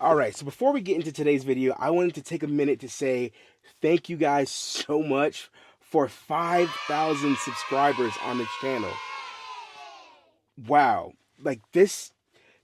All right, so before we get into today's video, I wanted to take a minute to say thank you guys so much for 5,000 subscribers on this channel. Wow, like this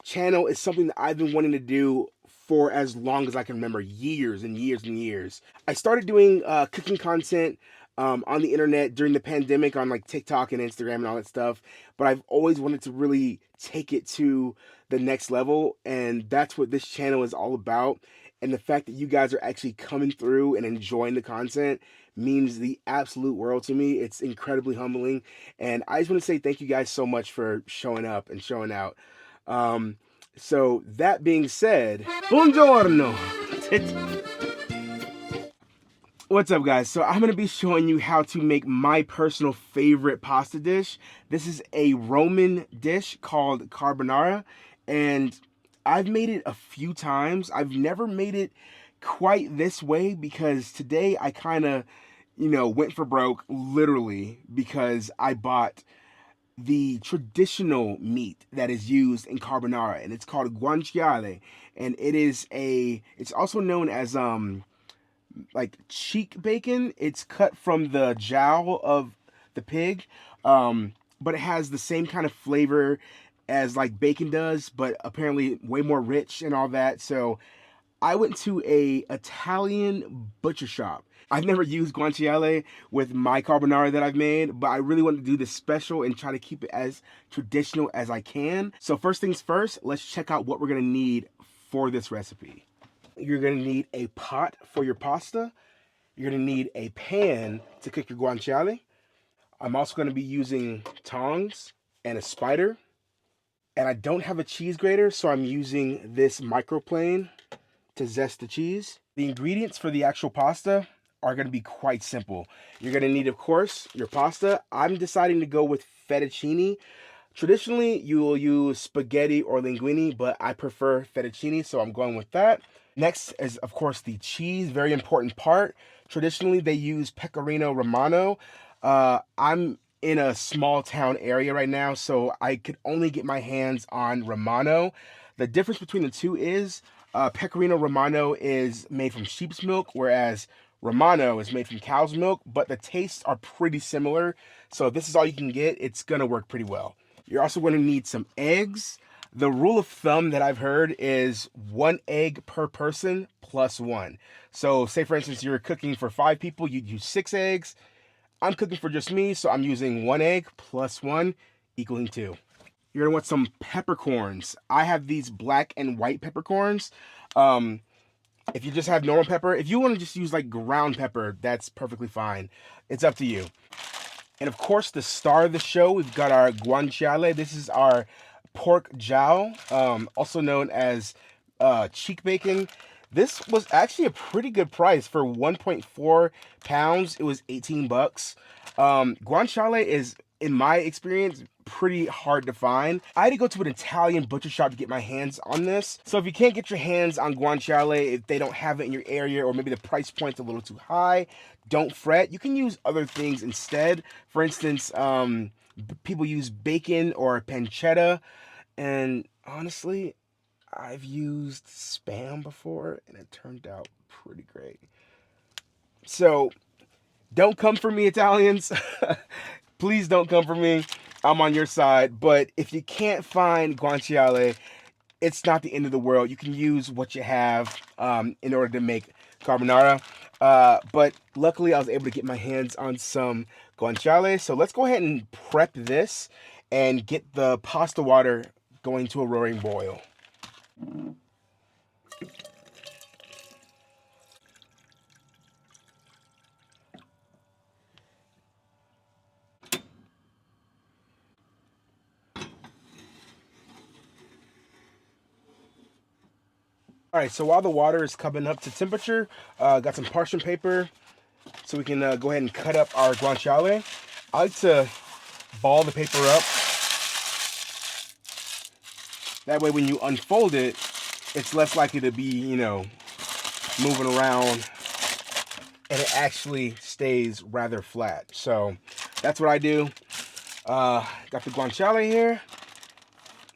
channel is something that I've been wanting to do for as long as I can remember, years and years and years. I started doing cooking content on the internet during the pandemic on like TikTok and Instagram and all that stuff, but I've always wanted to really take it to the next level, and that's what this channel is all about. And the fact that you guys are actually coming through and enjoying the content means the absolute world to me. It's incredibly humbling, and I just want to say thank you guys so much for showing up and showing out. Um, so that being said, buongiorno. What's up, guys? So I'm going to be showing you how to make my personal favorite pasta dish. This is a Roman dish called carbonara, and I've made it a few times. I've never made it quite this way because today I kind of, went for broke, literally, because I bought the traditional meat that is used in carbonara, and it's called guanciale, and it's also known as like cheek bacon. It's cut from the jowl of the pig, but it has the same kind of flavor as like bacon does, but apparently way more rich and all that. So I went to a Italian butcher shop. I've never used guanciale with my carbonara that I've made, but I really want to do this special and try to keep it as traditional as I can. So first things first, let's check out what we're gonna need for this recipe. You're gonna need a pot for your pasta. You're gonna need a pan to cook your guanciale. I'm also gonna be using tongs and a spider. And I don't have a cheese grater, so I'm using this microplane to zest the cheese. The ingredients for the actual pasta are going to be quite simple. You're going to need, of course, your pasta. I'm deciding to go with fettuccine. Traditionally, you will use spaghetti or linguine, but I prefer fettuccine, so I'm going with that. Next is, of course, the cheese, very important part. Traditionally, they use Pecorino Romano. I'm in a small town area right now, so I could only get my hands on Romano. The difference between the two is Pecorino Romano is made from sheep's milk, whereas Romano is made from cow's milk, but the tastes are pretty similar. So if this is all you can get, it's gonna work pretty well. You're also gonna need some eggs. The rule of thumb that I've heard is 1 egg per person plus one. So say for instance, you're cooking for 5 people, you'd use 6 eggs. I'm cooking for just me, so I'm using 1 egg plus one equaling 2. You're gonna want some peppercorns. I have these black and white peppercorns. If you just have normal pepper, if you want to just use like ground pepper, that's perfectly fine. It's up to you. And of course, the star of the show, we've got our guanciale. This is our pork jowl, also known as cheek bacon. This was actually a pretty good price for 1.4 pounds. It was 18 bucks. Guanciale is, in my experience, pretty hard to find. I had to go to an Italian butcher shop to get my hands on this. So if you can't get your hands on guanciale, if they don't have it in your area, or maybe the price point's a little too high, don't fret. You can use other things instead. For instance, people use bacon or pancetta, and honestly, I've used Spam before, and it turned out pretty great. So don't come for me, Italians. Please don't come for me. I'm on your side. But if you can't find guanciale, it's not the end of the world. You can use what you have in order to make carbonara. But luckily, I was able to get my hands on some guanciale. So let's go ahead and prep this and get the pasta water going to a roaring boil. All right, so while the water is coming up to temperature, got some parchment paper so we can go ahead and cut up our guanciale. I like to ball the paper up. That way when you unfold it, it's less likely to be, moving around, and it actually stays rather flat. So that's what I do. Got the guanciale here.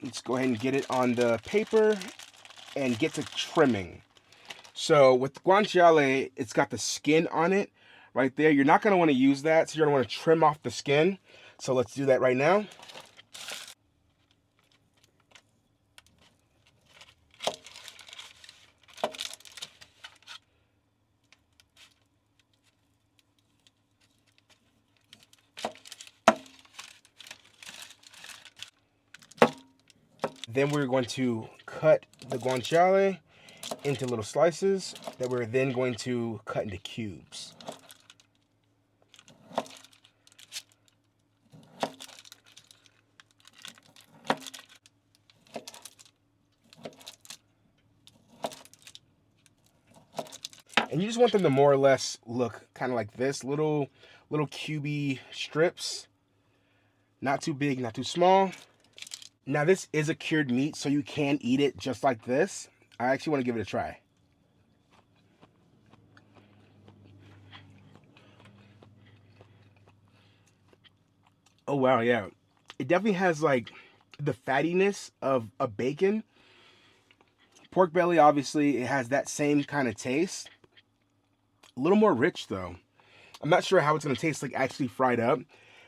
Let's go ahead and get it on the paper. and get to trimming. So with the guanciale, it's got the skin on it right there. You're not going to want to use that, so you're going to want to trim off the skin. So let's do that right now. Then we're going to cut the guanciale into little slices that we're then going to cut into cubes. And you just want them to more or less look kind of like this, little cubey strips. Not too big, not too small. Now this is a cured meat, so you can eat it just like this. I actually want to give it a try. Oh wow, yeah. It definitely has like the fattiness of a bacon. Pork belly, obviously, it has that same kind of taste. A little more rich though. I'm not sure how it's going to taste like actually fried up,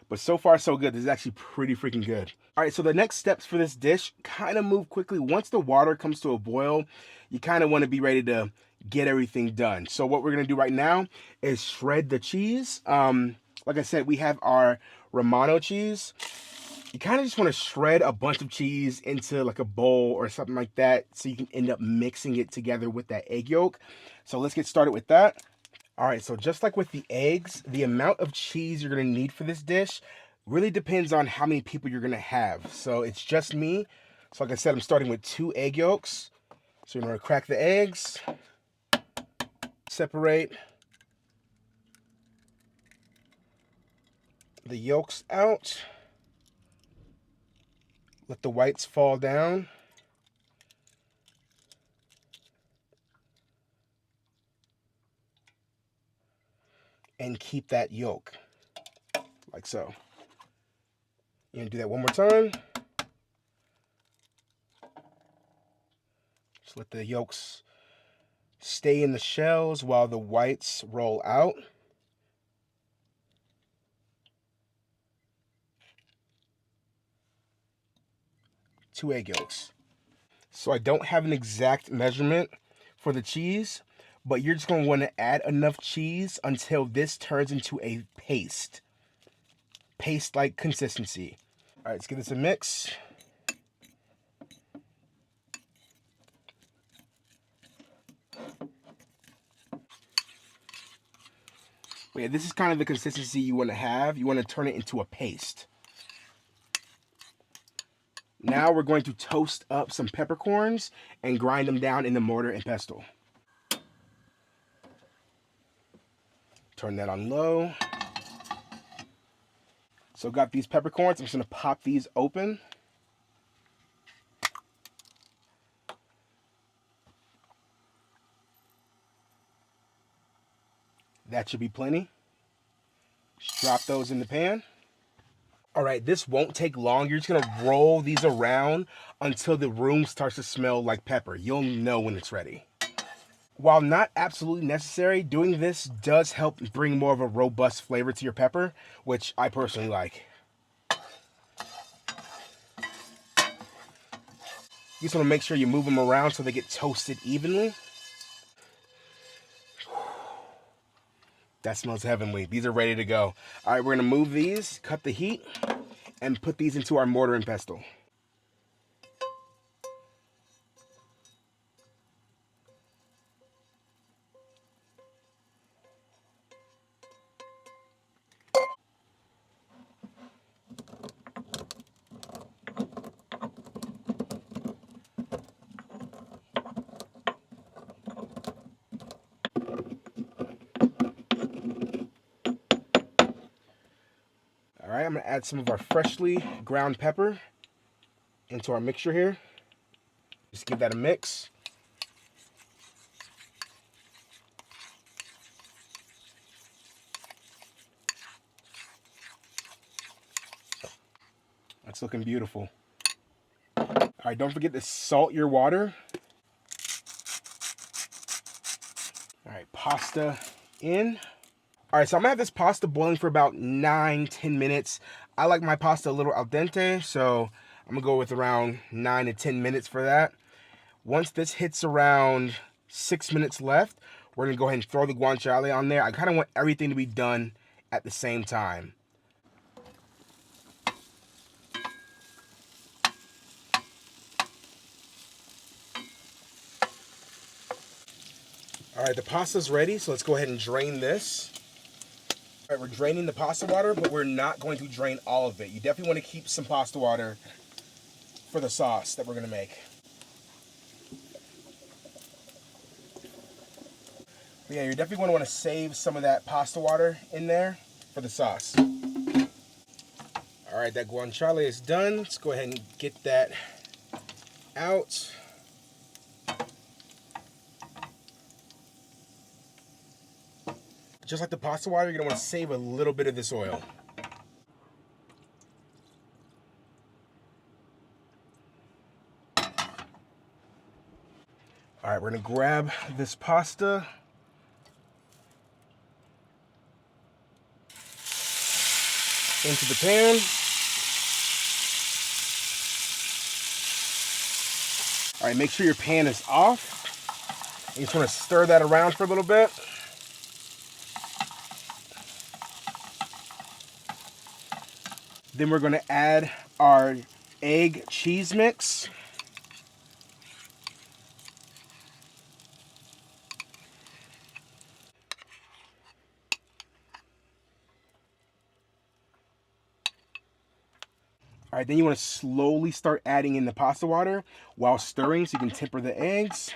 but so far so good. This is actually pretty freaking good. All right, so the next steps for this dish kind of move quickly. Once the water comes to a boil, you kind of want to be ready to get everything done. So what we're going to do right now is shred the cheese. Like I said, we have our Romano cheese. You kind of just want to shred a bunch of cheese into like a bowl or something like that so you can end up mixing it together with that egg yolk. So let's get started with that. All right, so just like with the eggs, the amount of cheese you're gonna need for this dish really depends on how many people you're gonna have. So it's just me. So like I said, I'm starting with 2 egg yolks. So you're gonna crack the eggs, separate the yolks out, let the whites fall down. And keep that yolk, like so. You're gonna do that one more time. Just let the yolks stay in the shells while the whites roll out. Two egg yolks. So I don't have an exact measurement for the cheese, but you're just going to want to add enough cheese until this turns into a paste-like consistency. All right, let's give this a mix. But yeah, this is kind of the consistency you want to have. You want to turn it into a paste. Now we're going to toast up some peppercorns and grind them down in the mortar and pestle. Turn that on low. So got these peppercorns. I'm just going to pop these open. That should be plenty. Just drop those in the pan. All right, this won't take long. You're just gonna roll these around until the room starts to smell like pepper. You'll know when it's ready. While not absolutely necessary, doing this does help bring more of a robust flavor to your pepper, which I personally like. You just wanna make sure you move them around so they get toasted evenly. That smells heavenly. These are ready to go. All right, we're gonna move these, cut the heat, and put these into our mortar and pestle. All right, I'm gonna add some of our freshly ground pepper into our mixture here. Just give that a mix. That's looking beautiful. All right, don't forget to salt your water. right, pasta in. All right, so I'm gonna have this pasta boiling for about 9-10 minutes. I like my pasta a little al dente, so I'm gonna go with around 9 to 10 minutes for that. Once this hits around 6 minutes left, we're gonna go ahead and throw the guanciale on there. I kind of want everything to be done at the same time. All right, the pasta's ready, so let's go ahead and drain this. All right, we're draining the pasta water, but we're not going to drain all of it. You definitely want to keep some pasta water for the sauce that we're gonna make. But yeah, you're definitely going to want to save some of that pasta water in there for the sauce. All right, that guanciale is done. Let's go ahead and get that out. Just like the pasta water, you're going to want to save a little bit of this oil. All right, we're going to grab this pasta. Into the pan. All right, make sure your pan is off. You just want to stir that around for a little bit. Then we're going to add our egg cheese mix. All right, then you want to slowly start adding in the pasta water while stirring so you can temper the eggs.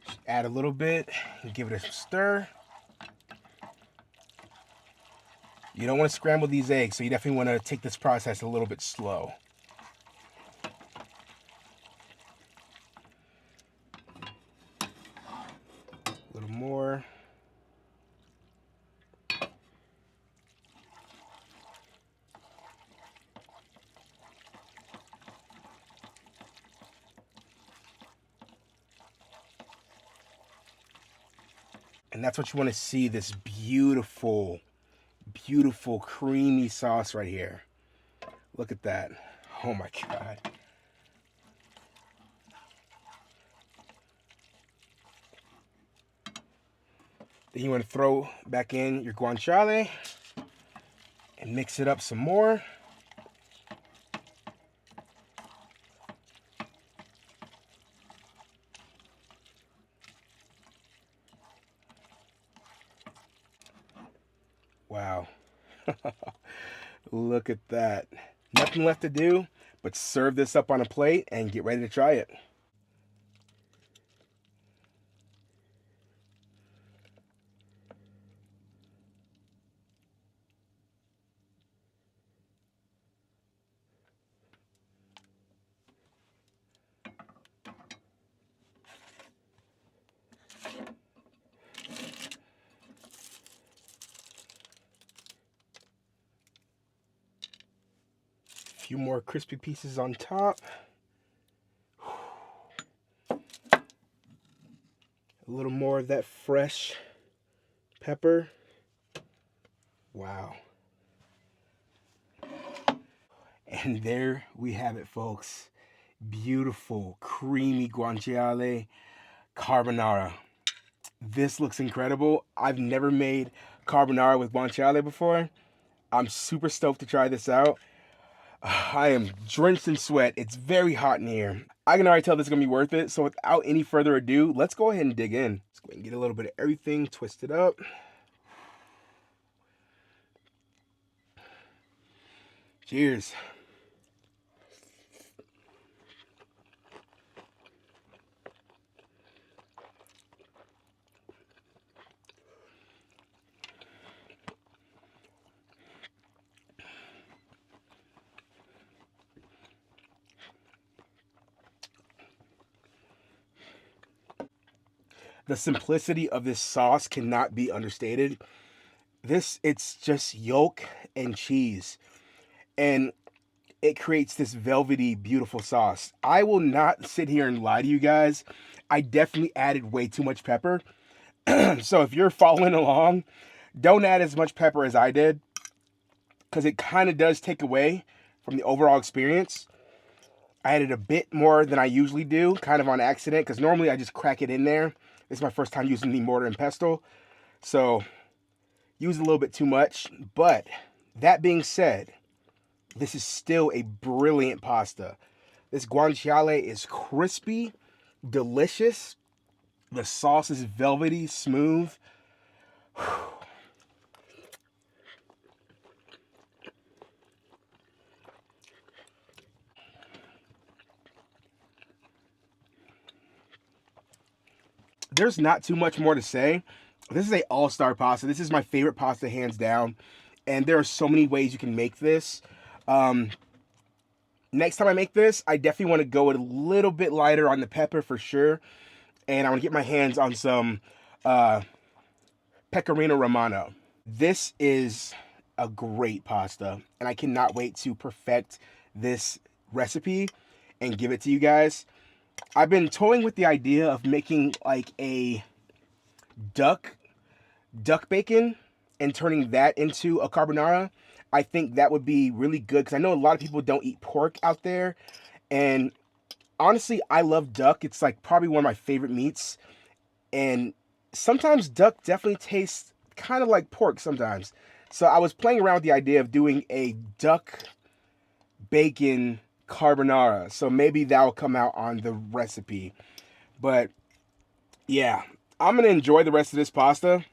Just add a little bit and give it a stir. You don't want to scramble these eggs, so you definitely want to take this process a little bit slow. A little more. And that's what you want to see, this beautiful, beautiful creamy sauce right here. Look at that. Oh my God. Then you want to throw back in your guanciale and mix it up some more. Wow. Look at that. Nothing left to do but serve this up on a plate and get ready to try it. A few more crispy pieces on top. A little more of that fresh pepper. Wow. And there we have it, folks. Beautiful, creamy guanciale carbonara. This looks incredible. I've never made carbonara with guanciale before. I'm super stoked to try this out. I am drenched in sweat. It's very hot in here. I can already tell this is going to be worth it. So without any further ado, let's go ahead and dig in. Let's go ahead and get a little bit of everything twisted up. Cheers. The simplicity of this sauce cannot be understated. It's just yolk and cheese. And it creates this velvety, beautiful sauce. I will not sit here and lie to you guys. I definitely added way too much pepper. So if you're following along, don't add as much pepper as I did, because it kind of does take away from the overall experience. I added a bit more than I usually do, kind of on accident, because normally I just crack it in there. This is my first time using the mortar and pestle, so use a little bit too much. But that being said, this is still a brilliant pasta. This guanciale is crispy, delicious. The sauce is velvety, smooth. There's not too much more to say. This is a all-star pasta. This is my favorite pasta, hands down. And there are so many ways you can make this. Next time I make this, I definitely want to go a little bit lighter on the pepper for sure. And I want to get my hands on some pecorino romano. This is a great pasta, and I cannot wait to perfect this recipe and give it to you guys. I've been toying with the idea of making like a duck bacon and turning that into a carbonara. I think that would be really good, because I know a lot of people don't eat pork out there, and honestly, I love duck. It's like probably one of my favorite meats, and sometimes duck definitely tastes kind of like pork sometimes. So I was playing around with the idea of doing a duck bacon carbonara. So maybe that will come out on the recipe. But yeah, I'm going to enjoy the rest of this pasta.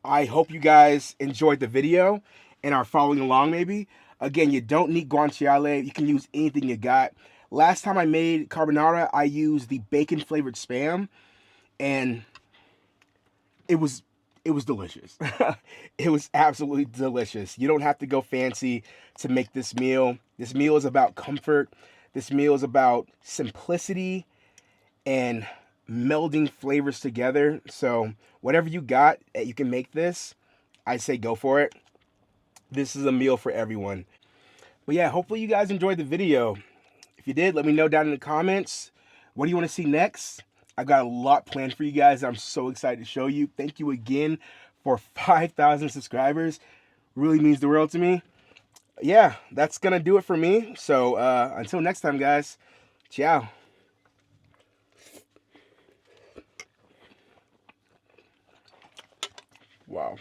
I hope you guys enjoyed the video and are following along maybe. Again, you don't need guanciale. You can use anything you got. Last time I made carbonara, I used the bacon flavored Spam, and it was delicious. It was absolutely delicious. You don't have to go fancy to make this meal. This meal is about comfort. This meal is about simplicity and melding flavors together. So whatever you got that you can make this, I say go for it. This is a meal for everyone. But yeah, hopefully you guys enjoyed the video. If you did, let me know down in the comments. What do you want to see next? I got a lot planned for you guys. I'm so excited to show you. Thank you again for 5,000 subscribers. Really means the world to me. Yeah, that's going to do it for me. So until next time, guys. Ciao. Wow.